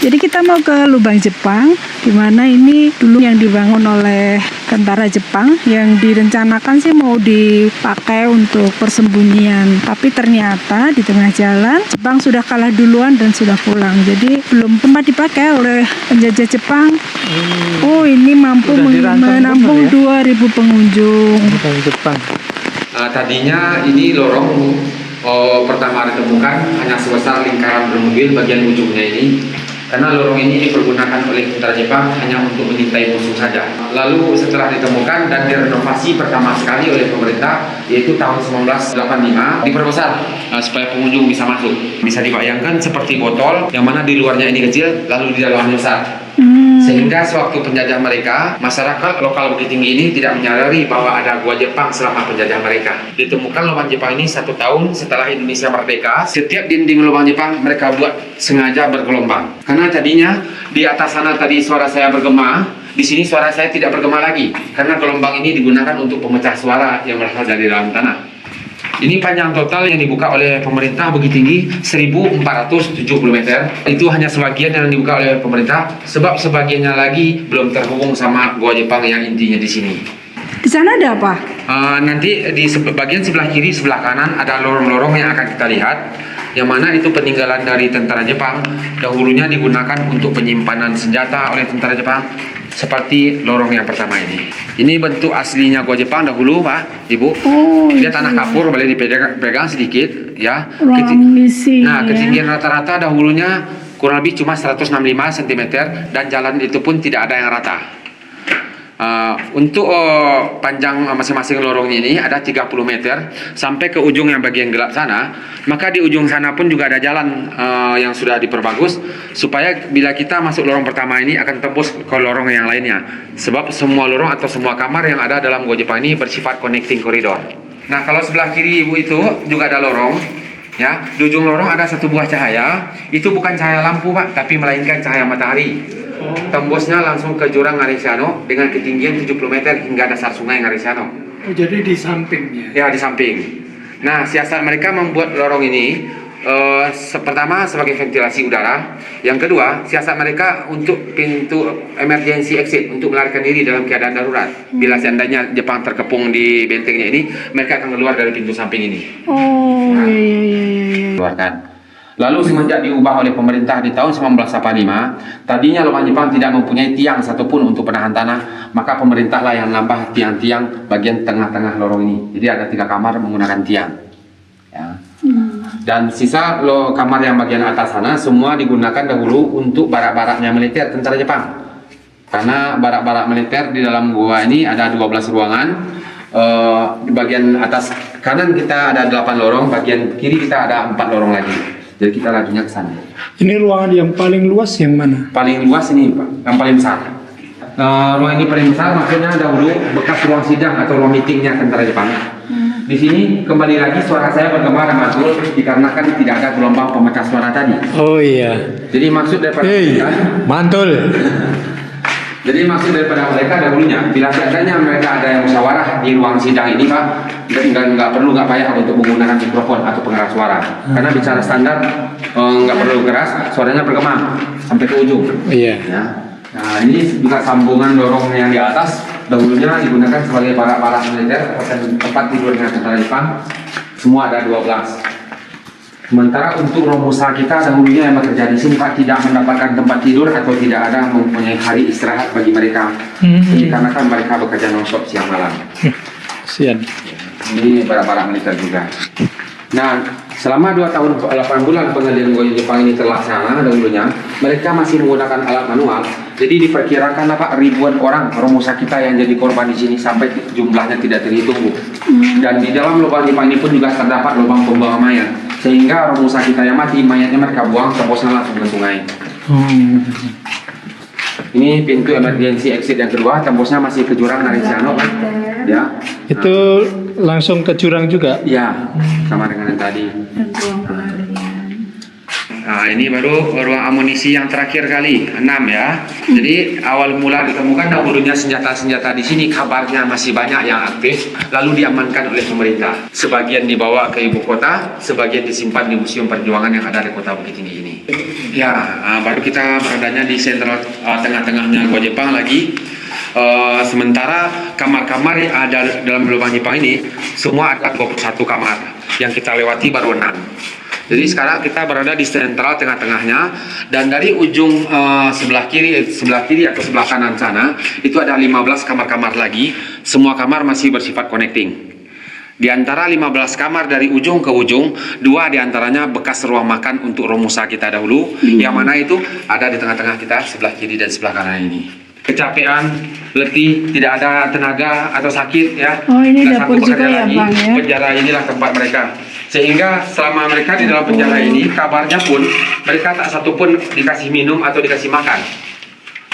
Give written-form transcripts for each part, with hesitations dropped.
Jadi kita mau ke lubang Jepang, di mana ini dulu yang dibangun oleh tentara Jepang, yang direncanakan sih mau dipakai untuk persembunyian. Tapi ternyata di tengah jalan Jepang sudah kalah duluan dan sudah pulang. Jadi belum tempat dipakai oleh penjajah Jepang. Oh, ini mampu menampung 2.000 pengunjung. Jepang. Tadinya ini lorong pertama ditemukan hanya sebesar lingkaran bermobil bagian ujungnya ini. Karena lorong ini dipergunakan oleh tentara Jepang hanya untuk mengintai musuh saja. Lalu setelah ditemukan dan direnovasi pertama sekali oleh pemerintah, yaitu tahun 1985, diperbesar supaya pengunjung bisa masuk. Bisa dibayangkan seperti botol yang mana di luarnya ini kecil, lalu di dalamnya besar. Sehingga sewaktu penjajah mereka, masyarakat lokal Bukit Tinggi ini tidak menyadari bahwa ada gua Jepang selama penjajah mereka. Ditemukan lubang Jepang ini 1 tahun setelah Indonesia merdeka. Setiap dinding lubang Jepang mereka buat sengaja bergelombang. Karena tadinya di atas sana tadi suara saya bergema, di sini suara saya tidak bergema lagi. Karena gelombang ini digunakan untuk pemecah suara yang berasal dari dalam tanah. Ini panjang total yang dibuka oleh pemerintah Bukit Tinggi 1.470 meter. Itu hanya sebagian yang dibuka oleh pemerintah, sebab sebagiannya lagi belum terhubung sama gua Jepang yang intinya di sini. Di sana ada apa? Nanti di bagian sebelah kiri, sebelah kanan ada lorong-lorong yang akan kita lihat, yang mana itu peninggalan dari tentara Jepang. Dahulunya digunakan untuk penyimpanan senjata oleh tentara Jepang, seperti lorong yang pertama ini. Ini bentuk aslinya gua Jepang dahulu, Pak, Ibu. Dia tanah kapur, boleh dipegang sedikit, ya. Ketinggian rata-rata dahulunya kurang lebih cuma 165 cm dan jalan itu pun tidak ada yang rata. Untuk panjang masing-masing lorongnya ini ada 30 meter sampai ke ujung yang bagian gelap sana. Maka di ujung sana pun juga ada jalan yang sudah diperbagus supaya bila kita masuk lorong pertama ini akan tembus ke lorong yang lainnya. Sebab semua lorong atau semua kamar yang ada dalam gua Jepang ini bersifat connecting corridor. Nah, kalau sebelah kiri Ibu itu juga ada lorong. Ya, di ujung lorong ada satu buah cahaya. Itu bukan cahaya lampu, Pak, tapi melainkan cahaya matahari. Tembusnya langsung ke jurang Ngariseano dengan ketinggian 70 meter hingga dasar sungai Ngariseano. Oh, jadi di sampingnya? Ya, di samping. Nah, siasat mereka membuat lorong ini pertama sebagai ventilasi udara. Yang kedua, siasat mereka untuk pintu emergency exit, untuk melarikan diri dalam keadaan darurat. Bila seandainya Jepang terkepung di bentengnya ini, mereka akan keluar dari pintu samping ini. Keluarkan. Lalu semenjak diubah oleh pemerintah di tahun 1985, tadinya lubang Jepang tidak mempunyai tiang satupun untuk penahan tanah, maka pemerintahlah yang nambah tiang-tiang bagian tengah-tengah lorong ini. Jadi ada 3 kamar menggunakan tiang. Ya. Dan sisa kamar yang bagian atas sana semua digunakan dahulu untuk barak-baraknya militer tentara Jepang. Karena barak-barak militer di dalam gua ini ada 12 ruangan. Di bagian atas kanan kita ada 8 lorong, bagian kiri kita ada 4 lorong lagi. Jadi kita lajunya ke sana. Ini ruangan yang paling luas yang mana? Paling luas ini, Pak, yang paling besar. Ruang ini paling besar, maksudnya dahulu bekas ruang sidang atau ruang meetingnya tentara Jepang. Di sini kembali lagi suara saya bergema dan mantul dikarenakan tidak ada gelombang pemecah suara tadi. Oh iya. Jadi maksud daripada mereka, mantul. Jadi maksud daripada mereka dahulunya, bila seandainya mereka ada yang musyawarah di ruang sidang ini, Pak, nggak payah untuk menggunakan mikrofon atau pengeras suara. Karena bicara standar nggak perlu keras, suaranya bergema sampai ke ujung. Iya. Ya. Nah, ini juga sambungan lorong yang di atas dahulunya digunakan sebagai barak-barak militer atau tempat tidurnya tentara Jepang. Semua ada 12. Sementara untuk Romusa kita dahulunya yang bekerja di sini, Pak, tidak mendapatkan tempat tidur atau tidak ada mempunyai hari istirahat bagi mereka. Jadi karena kan mereka bekerja non-stop siang malam. Sian. Ini barak-barak militer juga. Nah, selama 2 tahun 8 bulan pengadilan gua Jepang ini terlaksana dahulunya, mereka masih menggunakan alat manual. Jadi diperkirakan Pak, ribuan orang Romusa kita yang jadi korban di sini sampai jumlahnya tidak terhitung, Bu. Dan di dalam lubang Jepang ini pun juga terdapat lubang pembuangan mayat. Sehingga Romusa kita yang mati, mayatnya mereka buang, tembusnya langsung ke sungai. Ini pintu emergency exit yang kedua, tembusnya masih ke jurang Ngariseano, Pak. Ya. Itu langsung ke jurang juga? Ya, sama dengan yang tadi. Nah, ini baru ruang amunisi yang terakhir kali, 6 ya. Jadi awal mula ditemukan dahulunya senjata-senjata di sini, kabarnya masih banyak yang aktif, lalu diamankan oleh pemerintah. Sebagian dibawa ke ibu kota, sebagian disimpan di Museum Perjuangan yang ada di Kota Bukit Tinggi ini. Ya, baru kita beradanya di sentral tengah-tengahnya Gua Jepang lagi. Sementara kamar-kamar yang ada dalam lubang Jepang ini semua ada 21 kamar. Yang kita lewati baru 6. Jadi sekarang kita berada di sentral tengah-tengahnya, dan dari ujung sebelah kiri atau sebelah kanan sana itu ada 15 kamar-kamar lagi. Semua kamar masih bersifat connecting. Di antara 15 kamar dari ujung ke ujung, 2 diantaranya bekas ruang makan untuk Romusa kita dahulu, yang mana itu ada di tengah-tengah kita sebelah kiri dan sebelah kanan ini. Kecapean, letih, tidak ada tenaga atau sakit ya. Oh, ini Dan dapur satu juga pekerja ya, lagi, Bang, ya? penjara inilah tempat mereka. Sehingga selama mereka di dalam penjara ini, kabarnya pun mereka tak satu pun dikasih minum atau dikasih makan.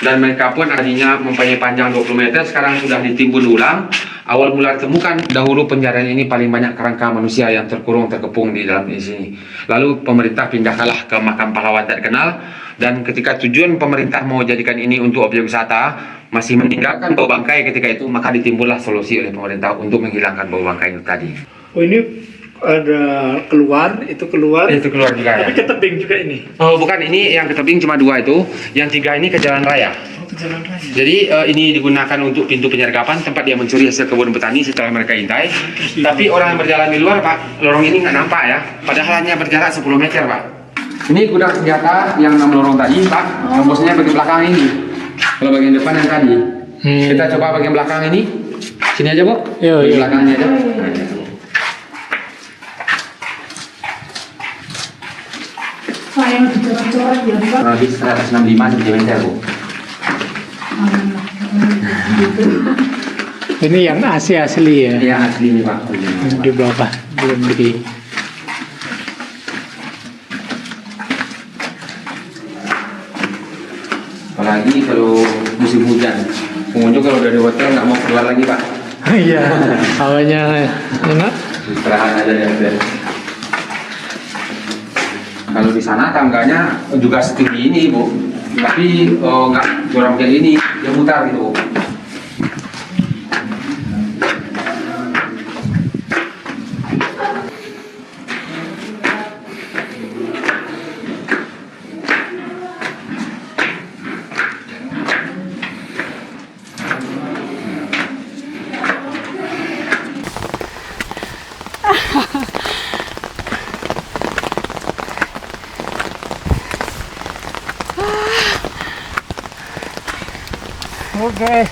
Dan mereka pun artinya mempunyai panjang 20 meter, sekarang sudah ditimbun ulang. Awal mula ditemukan, dahulu penjara ini paling banyak kerangka manusia yang terkepung di dalam sini. Lalu pemerintah pindahkanlah ke makam pahlawan tak dikenal, dan ketika tujuan pemerintah mau jadikan ini untuk objek wisata, masih meninggalkan bau bangkai ketika itu, maka ditimbullah solusi oleh pemerintah untuk menghilangkan bau bangkai itu tadi. Oh, ini ada keluar, itu keluar. Itu keluar juga Tapi ya. ke tebing juga ini. Oh bukan, ini yang ke tebing cuma 2 itu, yang 3 ini ke jalan raya. Ke jalan raya. Jadi ini digunakan untuk pintu penyergapan, tempat dia mencuri hasil kebun petani setelah mereka intai. Tapi orang yang berjalan di luar, Pak, lorong ini nggak nampak ya. Padahal hanya berjarak 10 meter, Pak. Ini gudang senjata yang 6 lorong tadi, Pak. Tembusnya bagian belakang ini. Kalau bagian depan yang tadi. Kita coba bagian belakang ini. Sini aja, Bu. Yo, Bagian yo. belakangnya aja. Pak, yang dicoret-coret ya, Pak. Kurang lebih 165 cm, Bu. Ini yang asli ya. Iya asli nih, Pak. Di bawah belum di. Apalagi kalau musim hujan, pengunjung kalau udah di hotel nggak mau keluar lagi, Pak. Iya, hawanya enak. Istirahat aja di hotel. Kalau di sana tangganya juga setinggi ini, Bu, tapi nggak curam kayak ini, dia mutar gitu, Bu. Oke.